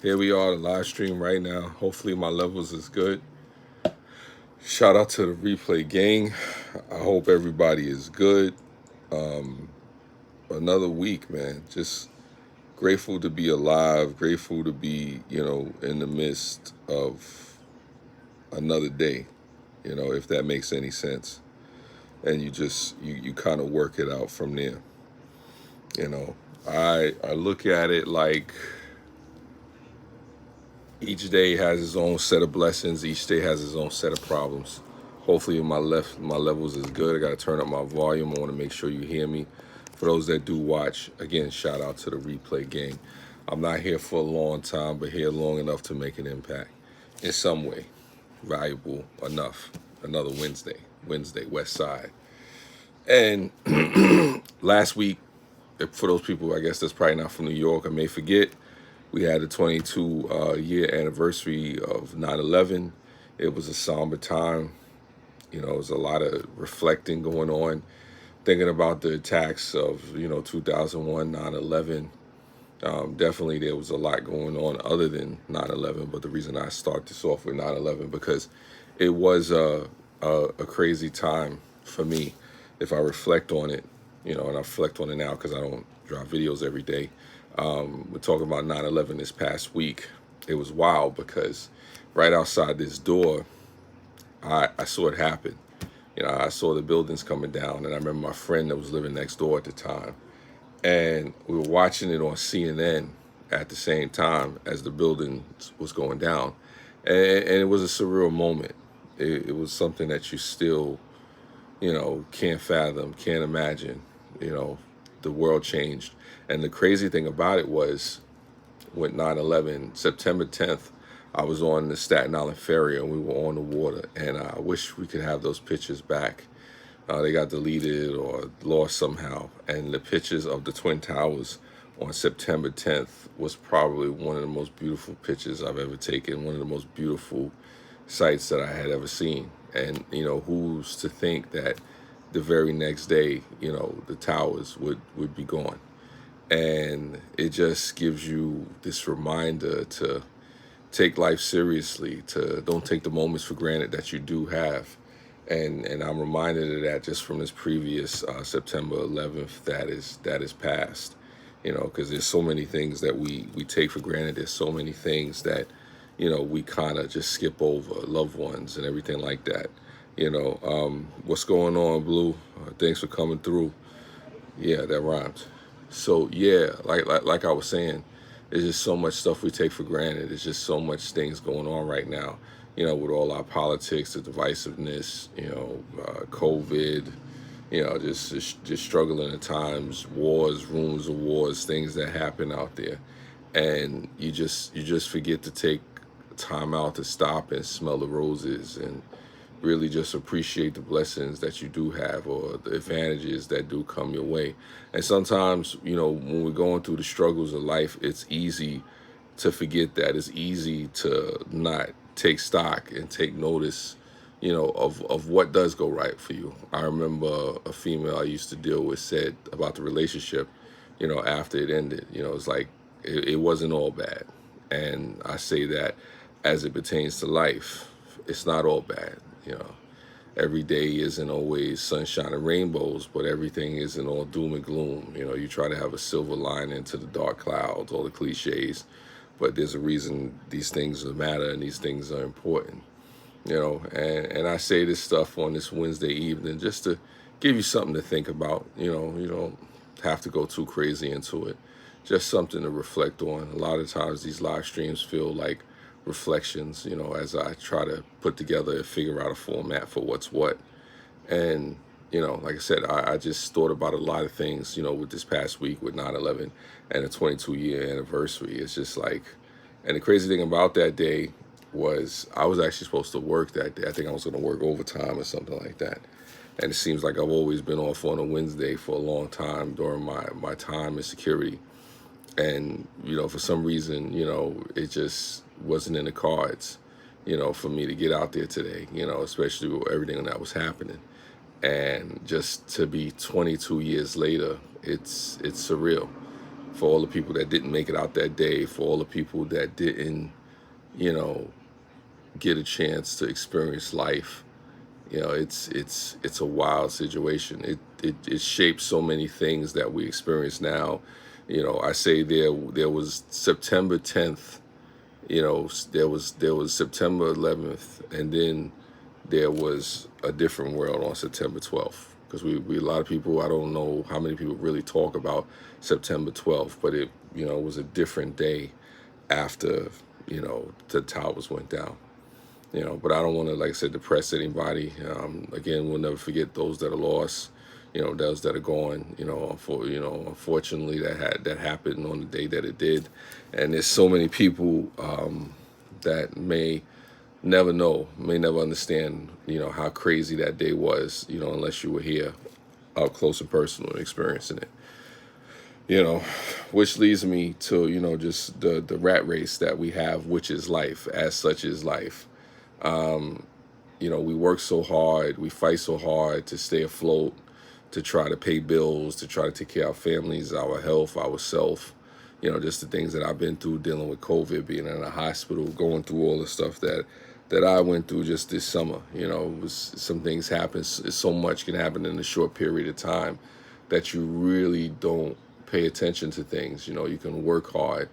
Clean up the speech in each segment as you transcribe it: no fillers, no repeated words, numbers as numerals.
Here we are, the live stream right now. Hopefully my levels is good. Shout out to the replay gang. I hope everybody is good. Um, Another week, man. Just grateful to be alive. Grateful to be, in the midst of another day. If that makes any sense. And you kind of work it out from there. You know, I look at it like each day has its own set of blessings. Each day has its own set of problems. Hopefully my levels is good. I got to turn up my volume. I want to make sure you hear me. For those that do watch, again, shout out to the replay gang. I'm not here for a long time, but here long enough to make an impact in some way. Valuable enough. Another Wednesday, West Side. And last week, for those people, I guess that's probably not from New York, I may forget, we had the 22-year anniversary of 9/11. It was a somber time. It was a lot of reflecting going on, thinking about the attacks of, 2001, 9/11. Definitely there was a lot going on other than 9/11, but the reason I start this off with 9/11 because it was a crazy time for me. If I reflect on it, and I reflect on it now because I don't drop videos every day. We're talking about 9/11 this past week. It was wild because right outside this door, I saw it happen. I saw the buildings coming down, and I remember my friend that was living next door at the time, and we were watching it on CNN at the same time as the building was going down, and it was a surreal moment. It was something that you still, can't fathom, can't imagine. The world changed, and the crazy thing about it was, with 9/11, September 10th, I was on the Staten Island ferry and we were on the water, and I wish we could have those pictures back. They got deleted or lost somehow. And the pictures of the Twin Towers on September 10th was probably one of the most beautiful pictures I've ever taken, one of the most beautiful sights that I had ever seen. And, who's to think that the very next day, the towers would be gone. And it just gives you this reminder to take life seriously, to don't take the moments for granted that you do have. And I'm reminded of that just from this previous September 11th that is past. Because there's so many things that we take for granted. There's so many things that we kind of just skip over, loved ones and everything like that. What's going on, Blue? Thanks for coming through. Yeah, that rhymes. So yeah, like I was saying, there's just so much stuff we take for granted. There's just so much things going on right now. With all our politics, the divisiveness, COVID, just struggling at times, wars, rumors of wars, things that happen out there, and you just forget to take time out to stop and smell the roses and really just appreciate the blessings that you do have or the advantages that do come your way. And sometimes, when we're going through the struggles of life, it's easy to forget that. It's easy to not take stock and take notice, of what does go right for you. I remember a female I used to deal with said about the relationship, after it ended, it's like it wasn't all bad. And I say that as it pertains to life, it's not all bad. You know, every day isn't always sunshine and rainbows, but everything isn't all doom and gloom. You try to have a silver lining to the dark clouds, all the cliches, but there's a reason these things matter and these things are important. And I say this stuff on this Wednesday evening just to give you something to think about. You don't have to go too crazy into it. Just something to reflect on. A lot of times these live streams feel like reflections, as I try to put together and figure out a format for what's what. And, like I said, I just thought about a lot of things, with this past week with 9/11 and the 22-year anniversary. It's just like, and the crazy thing about that day was I was actually supposed to work that day. I think I was going to work overtime or something like that. And it seems like I've always been off on a Wednesday for a long time during my time in security. And, for some reason, it just wasn't in the cards, for me to get out there today, especially with everything that was happening. And just to be 22 years later, it's surreal. for all the people that didn't make it out that day, for all the people that didn't, you know, get a chance to experience life. It's a wild situation. It shapes so many things that we experience now. I say there was September 10th. There was September 11th, and then there was a different world on September 12th. Because we a lot of people, I don't know how many people really talk about September 12th, but it was a different day after the towers went down. But I don't want to, like I said, depress anybody. Again, we'll never forget those that are lost. Those that are gone. Unfortunately, that happened on the day that it did, and there's so many people that may never know, may never understand, how crazy that day was. Unless you were here, up close and personal, and experiencing it. Which leads me to just the rat race that we have, which is life. As such is life. We work so hard, we fight so hard to stay afloat, to try to pay bills, to try to take care of our families, our health, our self. Just the things that I've been through dealing with COVID, being in a hospital, going through all the stuff that I went through just this summer. It was, some things happen. So much can happen in a short period of time that you really don't pay attention to things. You can work hard,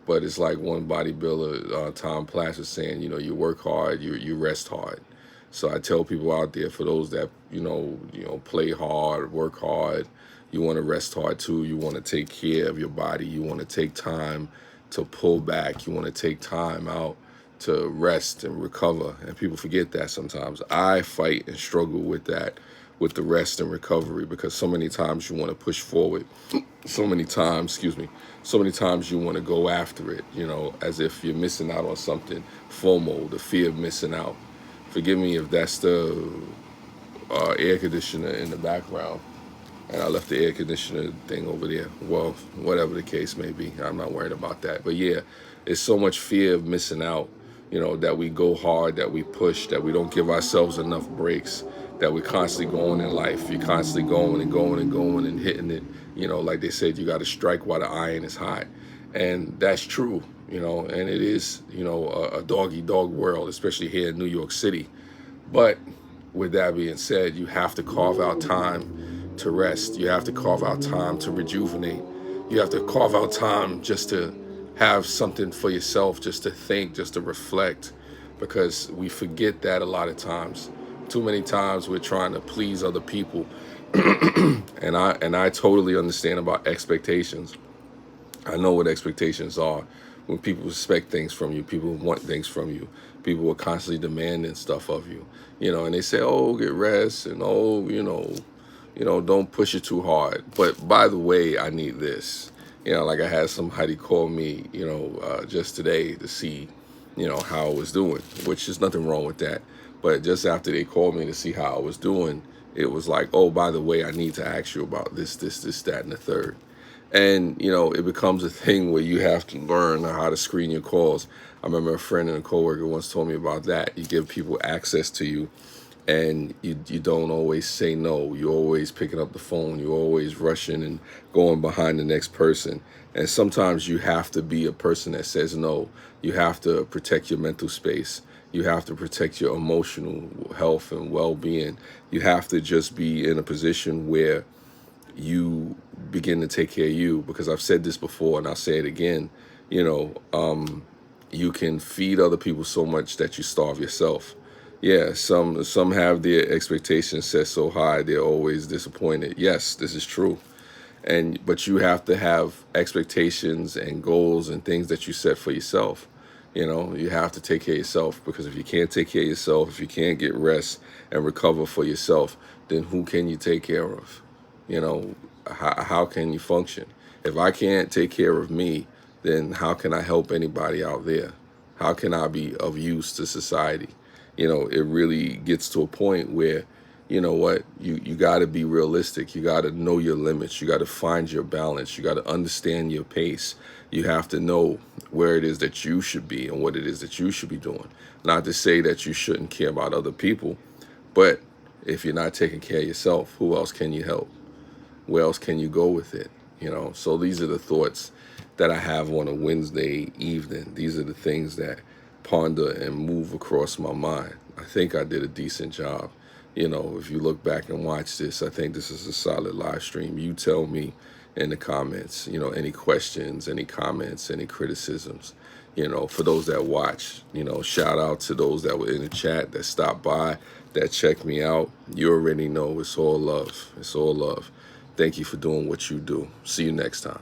but it's like one bodybuilder, Tom Platz, was saying, you work hard, you rest hard. So I tell people out there, for those that play hard, work hard, you want to rest hard too. You want to take care of your body. You want to take time to pull back. You want to take time out to rest and recover. And people forget that sometimes. I fight and struggle with that, with the rest and recovery, because so many times you want to push forward. So many times you want to go after it, as if you're missing out on something. FOMO, the fear of missing out. Forgive me if that's the air conditioner in the background, and I left the air conditioner thing over there. Well, whatever the case may be, I'm not worried about that. But yeah, it's so much fear of missing out, that we go hard, that we push, that we don't give ourselves enough breaks, that we're constantly going in life. You're constantly going and going and going and hitting it. Like they said, you got to strike while the iron is hot. And that's true, and it is, a dog-eat-dog world, especially here in New York City. But with that being said, you have to carve out time to rest. You have to carve out time to rejuvenate. You have to carve out time just to have something for yourself, just to think, just to reflect, because we forget that a lot of times. Too many times we're trying to please other people. and I totally understand about expectations. I know what expectations are. When people expect things from you, people want things from you, people are constantly demanding stuff of you, and they say, oh, get rest, and oh, don't push it too hard. But by the way, I need this. Like I had somebody call me, just today to see, how I was doing, which is nothing wrong with that. But just after they called me to see how I was doing, it was like, oh, by the way, I need to ask you about this, that, and the third. And, it becomes a thing where you have to learn how to screen your calls. I remember a friend and a coworker once told me about that. You give people access to you, and you don't always say no. You're always picking up the phone. You're always rushing and going behind the next person. And sometimes you have to be a person that says no. You have to protect your mental space. You have to protect your emotional health and well-being. You have to just be in a position where you begin to take care of you, because I've said this before and I'll say it again. You can feed other people so much that you starve yourself. Yeah, some have their expectations set so high they're always disappointed. Yes, this is true. But you have to have expectations and goals and things that you set for yourself. You have to take care of yourself, because if you can't take care of yourself, if you can't get rest and recover for yourself, then who can you take care of? How can you function? If I can't take care of me, then how can I help anybody out there? How can I be of use to society? It really gets to a point where, you got to be realistic. You got to know your limits. You got to find your balance. You got to understand your pace. You have to know where it is that you should be and what it is that you should be doing. Not to say that you shouldn't care about other people, but if you're not taking care of yourself, who else can you help? Where else can you go with it? So these are the thoughts that I have on a Wednesday evening. These are the things that ponder and move across my mind. I think I did a decent job. If you look back and watch this, I think this is a solid live stream. You tell me in the comments, any questions, any comments, any criticisms. For those that watch, shout out to those that were in the chat, that stopped by, that checked me out. You already know it's all love. It's all love. Thank you for doing what you do. See you next time.